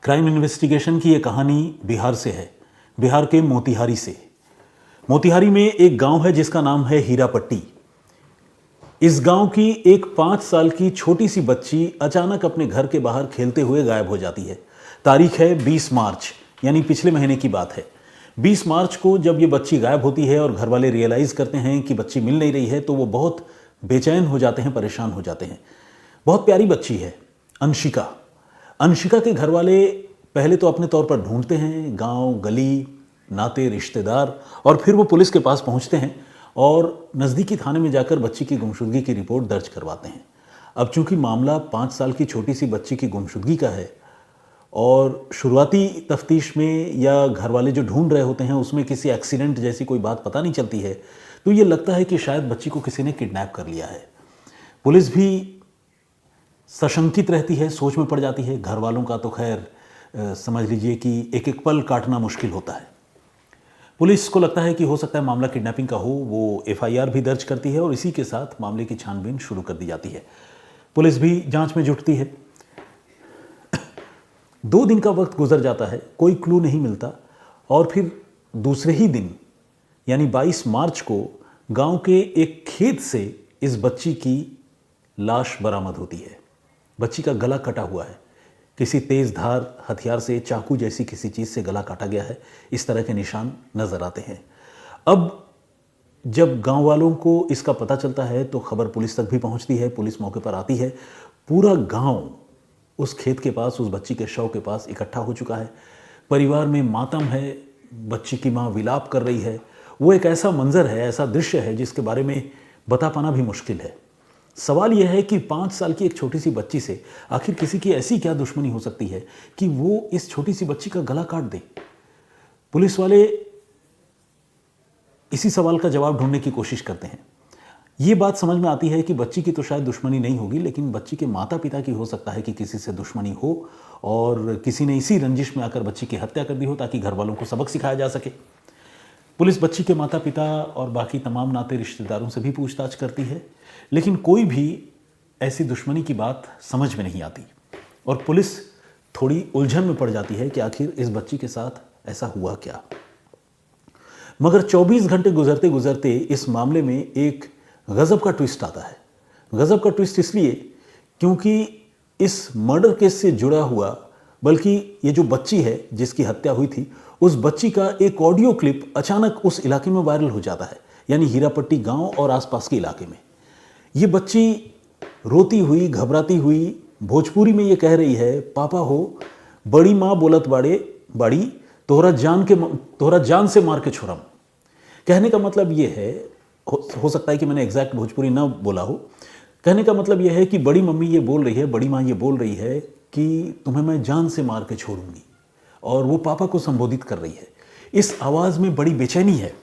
Crime investigation की ये कहानी बिहार से है, बिहार के मोतिहारी से। मोतिहारी में एक गांव है जिसका नाम है हीरापट्टी। इस गांव की एक 5 साल की छोटी सी बच्ची अचानक अपने घर के बाहर खेलते हुए गायब हो जाती है। तारीख है 20 मार्च, यानी पिछले महीने की बात है। 20 मार्च को जब ये बच्ची गायब होती है और घर वाले रियलाइज़ करते हैं कि बच्ची मिल नहीं रही है तो वो बहुत बेचैन हो जाते हैं, परेशान हो जाते हैं। बहुत प्यारी बच्ची है अंशिका। अंशिका के घर वाले पहले तो अपने तौर पर ढूंढते हैं, गांव, गली, नाते, रिश्तेदार, और फिर वो पुलिस के पास पहुंचते हैं और नज़दीकी थाने में जाकर बच्ची की गुमशुदगी की रिपोर्ट दर्ज करवाते हैं। अब चूंकि मामला 5 साल की छोटी सी बच्ची की गुमशुदगी का है और शुरुआती तफ्तीश में या घर वाले जो ढूंढ रहे होते हैं उसमें किसी एक्सीडेंट जैसी कोई बात पता नहीं चलती है, तो ये लगता है कि शायद बच्ची को किसी ने किडनैप कर लिया है। पुलिस भी सशंकित रहती है, सोच में पड़ जाती है। घर वालों का तो खैर समझ लीजिए कि एक एक पल काटना मुश्किल होता है। पुलिस को लगता है कि हो सकता है मामला किडनैपिंग का हो। वो एफआईआर भी दर्ज करती है और इसी के साथ मामले की छानबीन शुरू कर दी जाती है। पुलिस भी जांच में जुटती है। 2 दिन का वक्त गुजर जाता है, कोई क्लू नहीं मिलता, और फिर दूसरे ही दिन यानी 22 मार्च को गांव के एक खेत से इस बच्ची की लाश बरामद होती है। बच्ची का गला कटा हुआ है, किसी तेज धार हथियार से, चाकू जैसी किसी चीज से गला काटा गया है, इस तरह के निशान नजर आते हैं। अब जब गांव वालों को इसका पता चलता है तो खबर पुलिस तक भी पहुंचती है। पुलिस मौके पर आती है। पूरा गांव उस खेत के पास, उस बच्ची के शव के पास इकट्ठा हो चुका है। परिवार में मातम है, बच्ची की माँ विलाप कर रही है। वो एक ऐसा मंजर है, ऐसा दृश्य है जिसके बारे में बता पाना भी मुश्किल है। सवाल यह है कि 5 साल की एक छोटी सी बच्ची से आखिर किसी की ऐसी क्या दुश्मनी हो सकती है कि वो इस छोटी सी बच्ची का गला काट दे। पुलिस वाले इसी सवाल का जवाब ढूंढने की कोशिश करते हैं। ये बात समझ में आती है कि बच्ची की तो शायद दुश्मनी नहीं होगी, लेकिन बच्ची के माता पिता की हो सकता है कि किसी से दुश्मनी हो और किसी ने इसी रंजिश में आकर बच्ची की हत्या कर दी हो ताकि घर वालों को सबक सिखाया जा सके। पुलिस बच्ची के माता पिता और बाकी तमाम नाते रिश्तेदारों से भी पूछताछ करती है, लेकिन कोई भी ऐसी दुश्मनी की बात समझ में नहीं आती और पुलिस थोड़ी उलझन में पड़ जाती है कि आखिर इस बच्ची के साथ ऐसा हुआ क्या। मगर 24 घंटे गुजरते गुजरते इस मामले में एक गजब का ट्विस्ट आता है। गजब का ट्विस्ट इसलिए क्योंकि इस मर्डर केस से जुड़ा हुआ, बल्कि ये जो बच्ची है जिसकी हत्या हुई थी, उस बच्ची का एक ऑडियो क्लिप अचानक उस इलाके में वायरल हो जाता है, यानी हीरापट्टी गांव और आसपास के इलाके में। ये बच्ची रोती हुई, घबराती हुई भोजपुरी में ये कह रही है, पापा हो बड़ी माँ बोलत बाड़े बाड़ी, तोहरा जान से मार के छोड़म। कहने का मतलब ये है, हो सकता है कि मैंने एग्जैक्ट भोजपुरी ना बोला हो। कहने का मतलब यह है कि बड़ी मम्मी ये बोल रही है, बड़ी माँ ये बोल रही है कि तुम्हें मैं जान से मार के छोड़ूंगी, और वो पापा को संबोधित कर रही है। इस आवाज़ में बड़ी बेचैनी है,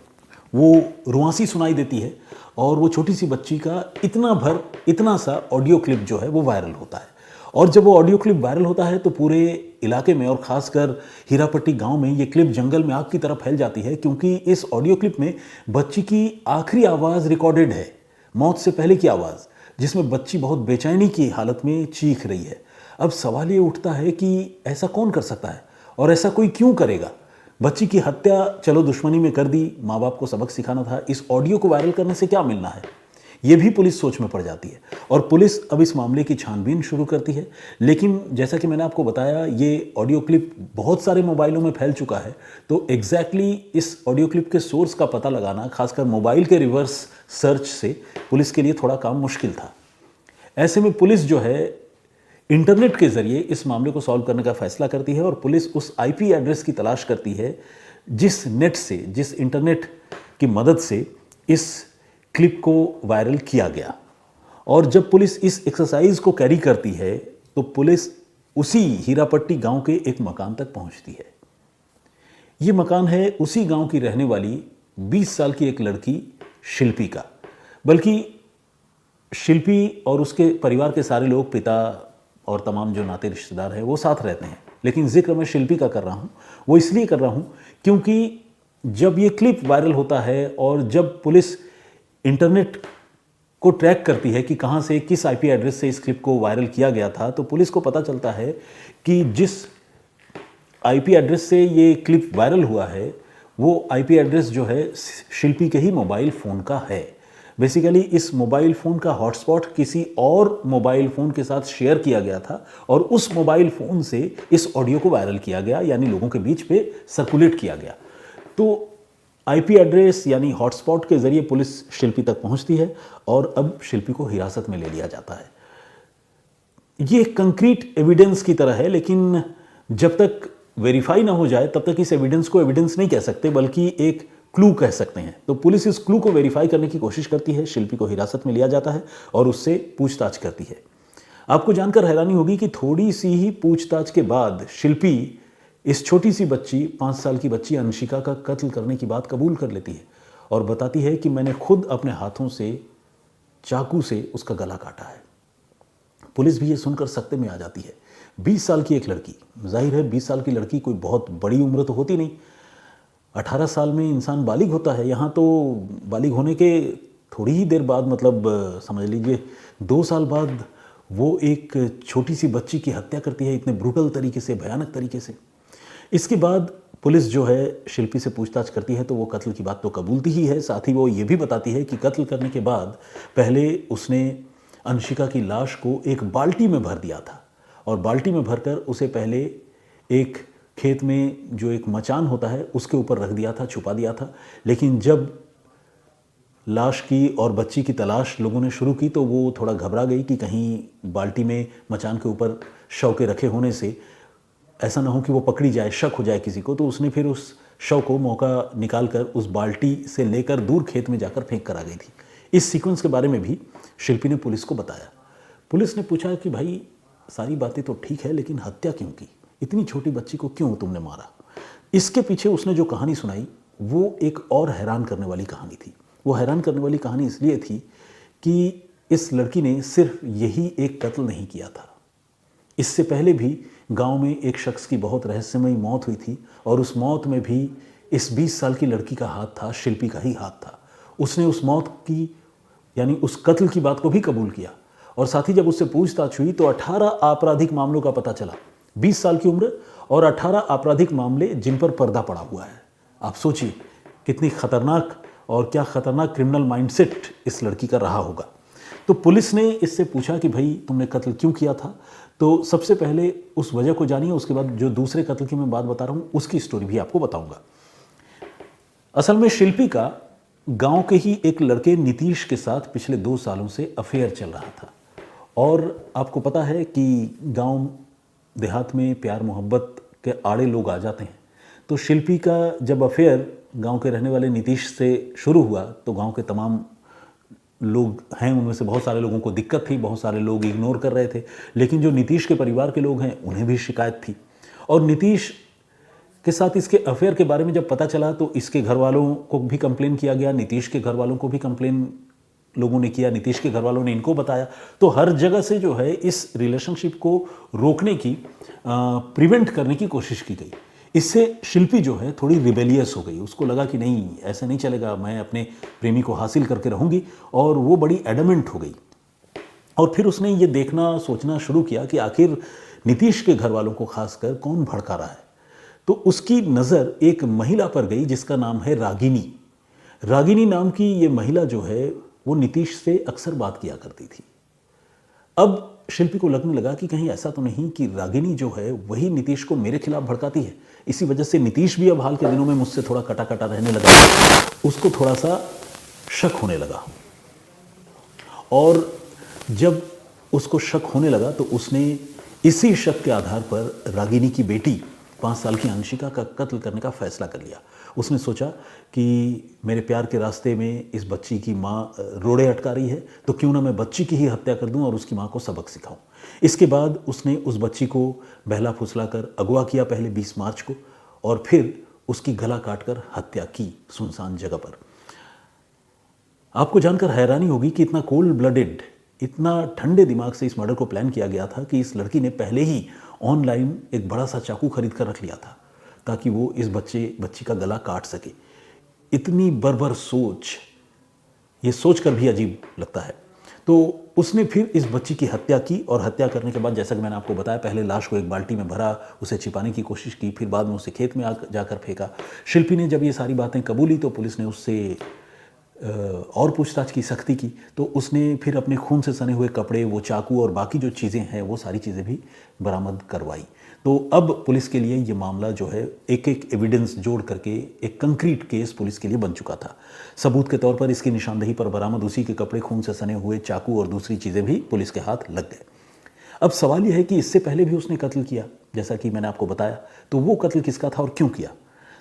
वो रुआंसी सुनाई देती है, और वो छोटी सी बच्ची का इतना सा ऑडियो क्लिप जो है वो वायरल होता है। और जब वो ऑडियो क्लिप वायरल होता है तो पूरे इलाके में और ख़ासकर हीरापट्टी गांव में ये क्लिप जंगल में आग की तरह फैल जाती है, क्योंकि इस ऑडियो क्लिप में बच्ची की आखिरी आवाज़ रिकॉर्डेड है, मौत से पहले की आवाज़, जिसमें बच्ची बहुत बेचैनी की हालत में चीख रही है। अब सवाल ये उठता है कि ऐसा कौन कर सकता है और ऐसा कोई क्यों करेगा। बच्ची की हत्या चलो दुश्मनी में कर दी, माँ बाप को सबक सिखाना था, इस ऑडियो को वायरल करने से क्या मिलना है, ये भी पुलिस सोच में पड़ जाती है। और पुलिस अब इस मामले की छानबीन शुरू करती है। लेकिन जैसा कि मैंने आपको बताया, ये ऑडियो क्लिप बहुत सारे मोबाइलों में फैल चुका है, तो एग्जैक्टली इस ऑडियो क्लिप के सोर्स का पता लगाना, खासकर मोबाइल के रिवर्स सर्च से, पुलिस के लिए थोड़ा काम मुश्किल था। ऐसे में पुलिस जो है इंटरनेट के जरिए इस मामले को सॉल्व करने का फैसला करती है और पुलिस उस आईपी एड्रेस की तलाश करती है जिस इंटरनेट की मदद से इस क्लिप को वायरल किया गया। और जब पुलिस इस एक्सरसाइज को कैरी करती है तो पुलिस उसी हीरापट्टी गांव के एक मकान तक पहुंचती है। ये मकान है उसी गांव की रहने वाली 20 साल की एक लड़की शिल्पी का। बल्कि शिल्पी और उसके परिवार के सारे लोग, पिता और तमाम जो नाते रिश्तेदार हैं, वो साथ रहते हैं, लेकिन जिक्र मैं शिल्पी का कर रहा हूँ। वो इसलिए कर रहा हूँ क्योंकि जब ये क्लिप वायरल होता है और जब पुलिस इंटरनेट को ट्रैक करती है कि कहाँ से, किस आईपी एड्रेस से इस क्लिप को वायरल किया गया था, तो पुलिस को पता चलता है कि जिस आईपी एड्रेस से ये क्लिप वायरल हुआ है, वो आईपी एड्रेस जो है शिल्पी के ही मोबाइल फ़ोन का है। बेसिकली इस मोबाइल फ़ोन का हॉटस्पॉट किसी और मोबाइल फ़ोन के साथ शेयर किया गया था और उस मोबाइल फ़ोन से इस ऑडियो को वायरल किया गया, यानी लोगों के बीच पे सर्कुलेट किया गया। तो आईपी एड्रेस यानी हॉटस्पॉट के ज़रिए पुलिस शिल्पी तक पहुंचती है और अब शिल्पी को हिरासत में ले लिया जाता है। ये कंक्रीट एविडेंस की तरह है, लेकिन जब तक वेरीफाई ना हो जाए तब तक इस एविडेंस को एविडेंस नहीं कह सकते, बल्कि एक क्लू कह सकते हैं। तो पुलिस इस क्लू को वेरीफाई करने की कोशिश करती है, शिल्पी को हिरासत में लिया जाता है और उससे पूछताछ करती है। आपको जानकर हैरानी होगी कि थोड़ी सी ही पूछताछ के बाद शिल्पी इस छोटी सी बच्ची, 5 साल की बच्ची अंशिका का कत्ल करने की बात कबूल कर लेती है और बताती है कि मैंने खुद अपने हाथों से चाकू से उसका गला काटा है। पुलिस भी ये सुनकर सकते में आ जाती है। 20 साल की एक लड़की, जाहिर है 20 साल की लड़की कोई बहुत बड़ी उम्र तो होती नहीं, 18 साल में इंसान बालिग होता है। यहाँ तो बालिग होने के थोड़ी ही देर बाद, मतलब समझ लीजिए 2 साल बाद वो एक छोटी सी बच्ची की हत्या करती है, इतने ब्रूटल तरीके से, भयानक तरीके से। इसके बाद पुलिस जो है शिल्पी से पूछताछ करती है तो वो कत्ल की बात तो कबूलती ही है, साथ ही वो ये भी बताती है कि कत्ल करने के बाद पहले उसने अंशिका की लाश को एक बाल्टी में भर दिया था और बाल्टी में भरकर उसे पहले एक खेत में जो एक मचान होता है उसके ऊपर रख दिया था, छुपा दिया था। लेकिन जब लाश की और बच्ची की तलाश लोगों ने शुरू की तो वो थोड़ा घबरा गई कि कहीं बाल्टी में मचान के ऊपर शव के रखे होने से ऐसा ना हो कि वो पकड़ी जाए, शक हो जाए किसी को। तो उसने फिर उस शव को मौका निकालकर उस बाल्टी से लेकर दूर खेत में जाकर फेंक कर आ गई थी। इस सीक्वेंस के बारे में भी शिल्पी ने पुलिस को बताया। पुलिस ने पूछा कि भाई सारी बातें तो ठीक है, लेकिन हत्या क्यों की? इतनी छोटी बच्ची को क्यों तुमने मारा? इसके पीछे उसने जो कहानी सुनाई वो एक और हैरान करने वाली कहानी थी। वो हैरान करने वाली कहानी इसलिए थी कि इस लड़की ने सिर्फ यही एक कत्ल नहीं किया था। इससे पहले भी गांव में एक शख्स की बहुत रहस्यमयी मौत हुई थी और उस मौत में भी इस 20 साल की लड़की का हाथ था, शिल्पी का ही हाथ था। उसने उस मौत की यानी उस कत्ल की बात को भी कबूल किया और साथ ही जब उससे पूछताछ हुई तो 18 आपराधिक मामलों का पता चला। 20 साल की उम्र और 18 आपराधिक मामले जिन पर पर्दा पड़ा हुआ है। आप सोचिए कितनी खतरनाक और क्या खतरनाक क्रिमिनल माइंडसेट इस लड़की का रहा होगा। तो पुलिस ने इससे पूछा कि भाई तुमने कत्ल क्यों किया था? तो सबसे पहले उस वजह को जानिए, उसके बाद जो दूसरे कत्ल की मैं बात बता रहा हूँ उसकी स्टोरी भी आपको बताऊंगा। असल में शिल्पी का गांव के ही एक लड़के नीतीश के साथ पिछले 2 सालों से अफेयर चल रहा था और आपको पता है कि गांव देहात में प्यार मोहब्बत के आड़े लोग आ जाते हैं। तो शिल्पी का जब अफेयर गांव के रहने वाले नीतीश से शुरू हुआ तो गांव के तमाम लोग हैं, उनमें से बहुत सारे लोगों को दिक्कत थी, बहुत सारे लोग इग्नोर कर रहे थे, लेकिन जो नीतीश के परिवार के लोग हैं उन्हें भी शिकायत थी। और नीतीश के साथ इसके अफेयर के बारे में जब पता चला तो इसके घर वालों को भी कंप्लेन किया गया, नीतीश के घर वालों को भी कंप्लेन लोगों ने किया, नीतीश के घर वालों ने इनको बताया। तो हर जगह से जो है इस रिलेशनशिप को रोकने की, प्रिवेंट करने की कोशिश की गई। इससे शिल्पी जो है थोड़ी रिबेलियस हो गई। उसको लगा कि नहीं, ऐसा नहीं चलेगा, मैं अपने प्रेमी को हासिल करके रहूंगी, और वो बड़ी एडमेंट हो गई। और फिर उसने ये देखना सोचना शुरू किया कि आखिर नीतीश के घर वालों को खासकर कौन भड़का रहा है। तो उसकी नज़र एक महिला पर गई जिसका नाम है रागिनी। रागिनी नाम की ये महिला जो है वो नीतीश से अक्सर बात किया करती थी। अब शिल्पी को लगने लगा कि कहीं ऐसा तो नहीं कि रागिनी जो है वही नीतीश को मेरे खिलाफ भड़काती है। इसी वजह से नीतीश भी अब हाल के दिनों में मुझसे थोड़ा कटा कटा रहने लगा, उसको थोड़ा सा शक होने लगा। और जब उसको शक होने लगा तो उसने इसी शक के आधार पर रागिनी की बेटी 5 साल की अंशिका का कत्ल करने का फैसला कर लिया। उसने सोचा कि मेरे प्यार के रास्ते में इस बच्ची की माँ रोड़े अटका रही है, तो क्यों ना मैं बच्ची की ही हत्या कर दूं और उसकी माँ को सबक सिखाऊं। इसके बाद उसने उस बच्ची को बहला फुसला कर अगवा किया पहले 20 मार्च को, और फिर उसकी गला काटकर हत्या की सुनसान जगह पर। आपको जानकर हैरानी होगी कि इतना कोल्ड ब्लडेड, इतना ठंडे दिमाग से इस मर्डर को प्लान किया गया था कि इस लड़की ने पहले ही ऑनलाइन एक बड़ा सा चाकू खरीद कर रख लिया था ताकि वो इस बच्ची का गला काट सके। इतनी बर्बर सोच, ये सोच कर भी अजीब लगता है। तो उसने फिर इस बच्ची की हत्या की और हत्या करने के बाद, जैसा कि मैंने आपको बताया, पहले लाश को एक बाल्टी में भरा, उसे छिपाने की कोशिश की, फिर बाद में उसे खेत में जाकर फेंका। शिल्पी ने जब ये सारी बातें कबूली तो पुलिस ने उससे और पूछताछ की, सख्ती की। तो उसने फिर अपने खून से सने हुए कपड़े, वो चाकू और बाकी जो चीज़ें हैं, वो सारी चीज़ें भी बरामद करवाई। तो अब पुलिस के लिए ये मामला जो है एक एक एविडेंस जोड़ करके एक कंक्रीट केस पुलिस के लिए बन चुका था। सबूत के तौर पर इसकी निशानदेही पर बरामद उसी के कपड़े, खून से सने हुए चाकू और दूसरी चीज़ें भी पुलिस के हाथ लग गए। अब सवाल यह है कि इससे पहले भी उसने कत्ल किया, जैसा कि मैंने आपको बताया। तो वो कत्ल किसका था और क्यों किया?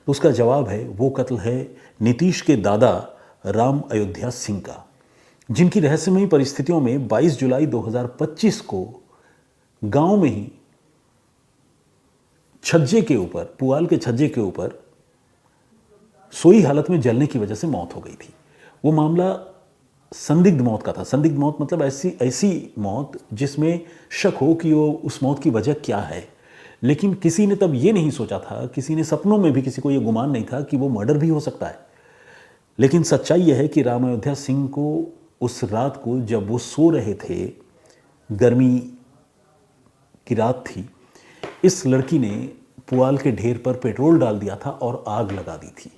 तो उसका जवाब है, वो कत्ल है नीतीश के दादा राम अयोध्या सिंह का, जिनकी रहस्यमयी परिस्थितियों में 22 जुलाई 2025 को गांव में ही छज्जे के ऊपर, पुआल के छज्जे के ऊपर सोई हालत में जलने की वजह से मौत हो गई थी। वो मामला संदिग्ध मौत का था। संदिग्ध मौत मतलब ऐसी मौत जिसमें शक हो कि वो उस मौत की वजह क्या है। लेकिन किसी ने तब ये नहीं सोचा था, किसी ने सपनों में भी किसी को ये गुमान नहीं था कि वो मर्डर भी हो सकता है। लेकिन सच्चाई यह है कि राम अयोध्या सिंह को उस रात को, जब वो सो रहे थे, गर्मी की रात थी, इस लड़की ने पुआल के ढेर पर पेट्रोल डाल दिया था और आग लगा दी थी।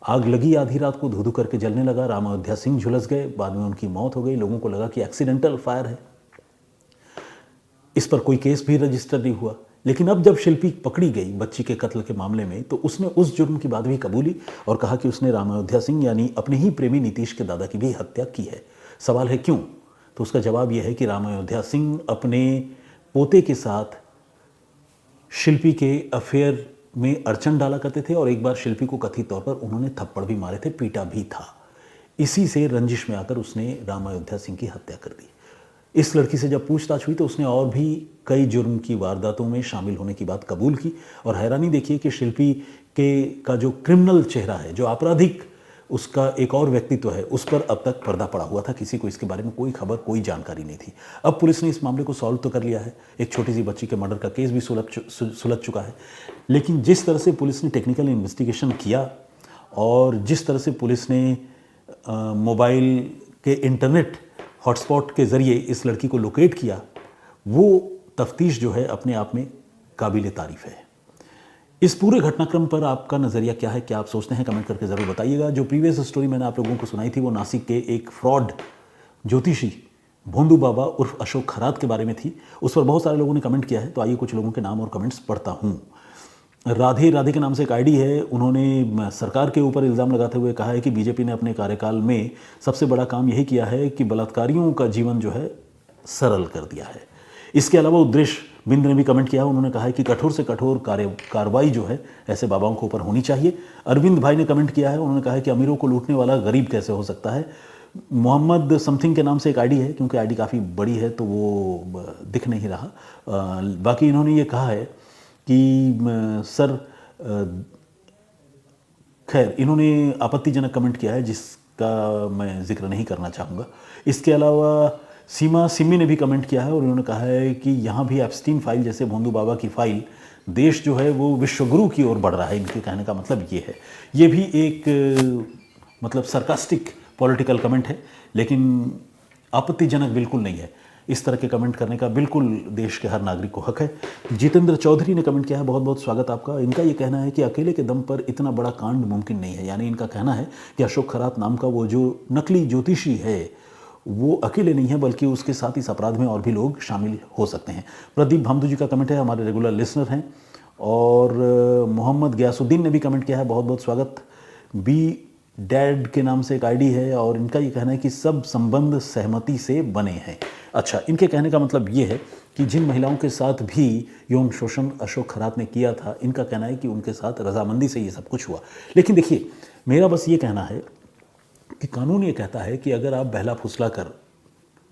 आग लगी, आधी रात को धू धू करके जलने लगा। राम अयोध्या सिंह झुलस गए, बाद में उनकी मौत हो गई। लोगों को लगा कि एक्सीडेंटल फायर है। इस पर कोई केस भी रजिस्टर नहीं हुआ। लेकिन अब जब शिल्पी पकड़ी गई बच्ची के कत्ल के मामले में, तो उसने उस जुर्म की बात भी कबूली और कहा कि उसने राम अयोध्या सिंह यानी अपने ही प्रेमी नीतीश के दादा की भी हत्या की है। सवाल है क्यों? तो उसका जवाब यह है कि राम अयोध्या सिंह अपने पोते के साथ शिल्पी के अफेयर में अड़चन डाला करते थे और एक बार शिल्पी को कथित तौर पर उन्होंने थप्पड़ भी मारे थे, पीटा भी था। इसी से रंजिश में आकर उसने राम अयोध्या सिंह की हत्या कर दी। इस लड़की से जब पूछताछ हुई तो उसने और भी कई जुर्म की वारदातों में शामिल होने की बात कबूल की। और हैरानी देखिए कि शिल्पी का जो क्रिमिनल चेहरा है, जो आपराधिक उसका एक और व्यक्तित्व है, उस पर अब तक पर्दा पड़ा हुआ था। किसी को इसके बारे में कोई खबर, कोई जानकारी नहीं थी। अब पुलिस ने इस मामले को सॉल्व तो कर लिया है। एक छोटी सी बच्ची के मर्डर का केस भी सुलझ चुका है। लेकिन जिस तरह से पुलिस ने टेक्निकल इन्वेस्टिगेशन किया और जिस तरह से पुलिस ने मोबाइल के इंटरनेट हॉटस्पॉट के ज़रिए इस लड़की को लोकेट किया, वो तफ्तीश जो है अपने आप में काबिल तारीफ़ है। इस पूरे घटनाक्रम पर आपका नज़रिया क्या है? क्या आप सोचते हैं? कमेंट करके ज़रूर बताइएगा। जो प्रीवियस स्टोरी मैंने आप लोगों को सुनाई थी, वो नासिक के एक फ्रॉड ज्योतिषी भोंदू बाबा उर्फ अशोक खरात के बारे में थी। उस पर बहुत सारे लोगों ने कमेंट किया है, तो आइए कुछ लोगों के नाम और कमेंट्स पढ़ता हूँ। राधे के नाम से एक आईडी है, उन्होंने सरकार के ऊपर इल्ज़ाम लगाते हुए कहा है कि बीजेपी ने अपने कार्यकाल में सबसे बड़ा काम यही किया है कि बलात्कारियों का जीवन जो है सरल कर दिया है। इसके अलावा उद्देश बिंद ने भी कमेंट किया है। उन्होंने कहा है कि कठोर से कठोर कार्रवाई जो है ऐसे बाबाओं के ऊपर होनी चाहिए। अरविंद भाई ने कमेंट किया है, उन्होंने कहा है कि अमीरों को लूटने वाला गरीब कैसे हो सकता है। मोहम्मद समथिंग के नाम से एक आईडी है, क्योंकि आईडी काफ़ी बड़ी है तो वो दिख नहीं रहा। बाकी इन्होंने ये कहा है कि सर, खैर इन्होंने आपत्तिजनक कमेंट किया है जिसका मैं जिक्र नहीं करना चाहूँगा। इसके अलावा सीमा सिमी ने भी कमेंट किया है और उन्होंने कहा है कि यहाँ भी एप्स्टीन फाइल जैसे भोंदू बाबा की फाइल, देश जो है वो विश्वगुरु की ओर बढ़ रहा है। इनके कहने का मतलब ये है। ये भी एक मतलब सरकास्टिक पॉलिटिकल कमेंट है, लेकिन आपत्तिजनक बिल्कुल नहीं है। इस तरह के कमेंट करने का बिल्कुल देश के हर नागरिक को हक है। जितेंद्र चौधरी ने कमेंट किया है, बहुत बहुत स्वागत आपका। इनका ये कहना है कि अकेले के दम पर इतना बड़ा कांड मुमकिन नहीं है। यानी इनका कहना है कि अशोक खरात नाम का वो जो नकली ज्योतिषी है वो अकेले नहीं है, बल्कि उसके साथ इस अपराध में और भी लोग शामिल हो सकते हैं। प्रदीप भामदू जी का कमेंट है, हमारे रेगुलर लिसनर हैं। और मोहम्मद गयासुद्दीन ने भी कमेंट किया है, बहुत बहुत स्वागत। बी डैड के नाम से एक आईडी है और इनका ये कहना है कि सब संबंध सहमति से बने हैं। अच्छा, इनके कहने का मतलब ये है कि जिन महिलाओं के साथ भी यौन शोषण अशोक खरात ने किया था, इनका कहना है कि उनके साथ रजामंदी से ये सब कुछ हुआ। लेकिन देखिए, मेरा बस ये कहना है कि कानून ये कहता है कि अगर आप बहला फुसला कर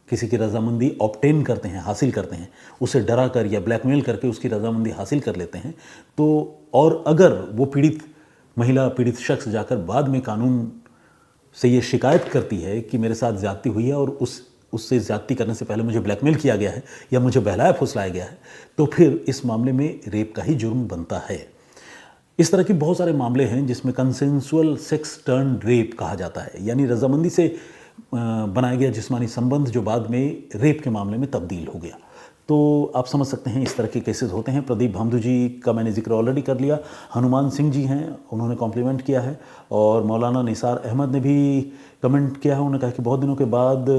किसी की रजामंदी ऑब्टेन करते हैं, हासिल करते हैं, उसे डरा कर या ब्लैकमेल करके उसकी रजामंदी हासिल कर लेते हैं, तो और अगर वो पीड़ित शख्स जाकर बाद में कानून से ये शिकायत करती है कि मेरे साथ ज़्यादती हुई है और उससे ज़्यादती करने से पहले मुझे ब्लैकमेल किया गया है या मुझे बहलाया फुसलाया गया है, तो फिर इस मामले में रेप का ही जुर्म बनता है। इस तरह के बहुत सारे मामले हैं जिसमें कंसेंसुअल सेक्स टर्न रेप कहा जाता है, यानी रजामंदी से बनाया गया जिस्मानी संबंध जो बाद में रेप के मामले में तब्दील हो गया। तो आप समझ सकते हैं इस तरह के केसेस होते हैं। प्रदीप भामदू जी का मैंने जिक्र ऑलरेडी कर लिया। हनुमान सिंह जी हैं, उन्होंने कॉम्प्लीमेंट किया है। और मौलाना निसार अहमद ने भी कमेंट किया है। उन्होंने कहा कि बहुत दिनों के बाद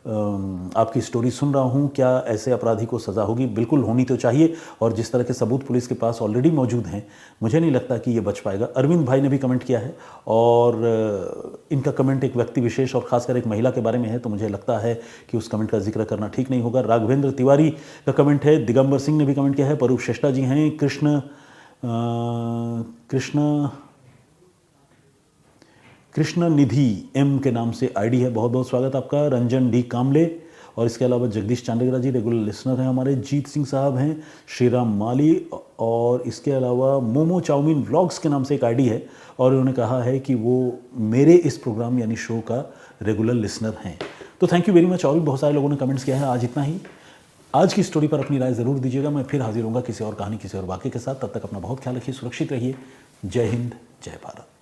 आपकी स्टोरी सुन रहा हूँ, क्या ऐसे अपराधी को सज़ा होगी? बिल्कुल होनी तो चाहिए, और जिस तरह के सबूत पुलिस के पास ऑलरेडी मौजूद हैं, मुझे नहीं लगता कि ये बच पाएगा। अरविंद भाई ने भी कमेंट किया है, और इनका कमेंट एक व्यक्ति विशेष और ख़ासकर एक महिला के बारे में है, तो मुझे लगता है कि उस कमेंट का जिक्र करना ठीक नहीं होगा। राघवेंद्र तिवारी का कमेंट है। दिगंबर सिंह ने भी कमेंट किया है। परूप श्रेष्ठा जी हैं। कृष्ण निधि एम के नाम से आईडी है, बहुत बहुत स्वागत आपका। रंजन डी कामले, और इसके अलावा जगदीश चांडेगरा जी रेगुलर लिसनर हैं हमारे। जीत सिंह साहब हैं। श्रीराम माली, और इसके अलावा मोमो चाउमीन व्लॉग्स के नाम से एक आईडी है, और उन्होंने कहा है कि वो मेरे इस प्रोग्राम यानी शो का रेगुलर लिसनर हैं। तो थैंक यू वेरी मच। और भी बहुत सारे लोगों ने कमेंट्स किया है। आज इतना ही। आज की स्टोरी पर अपनी राय ज़रूर दीजिएगा। मैं फिर हाजिर होऊंगा किसी और कहानी, किसी और वाक़े के साथ। तब तक अपना बहुत ख्याल रखिए, सुरक्षित रहिए। जय हिंद, जय भारत।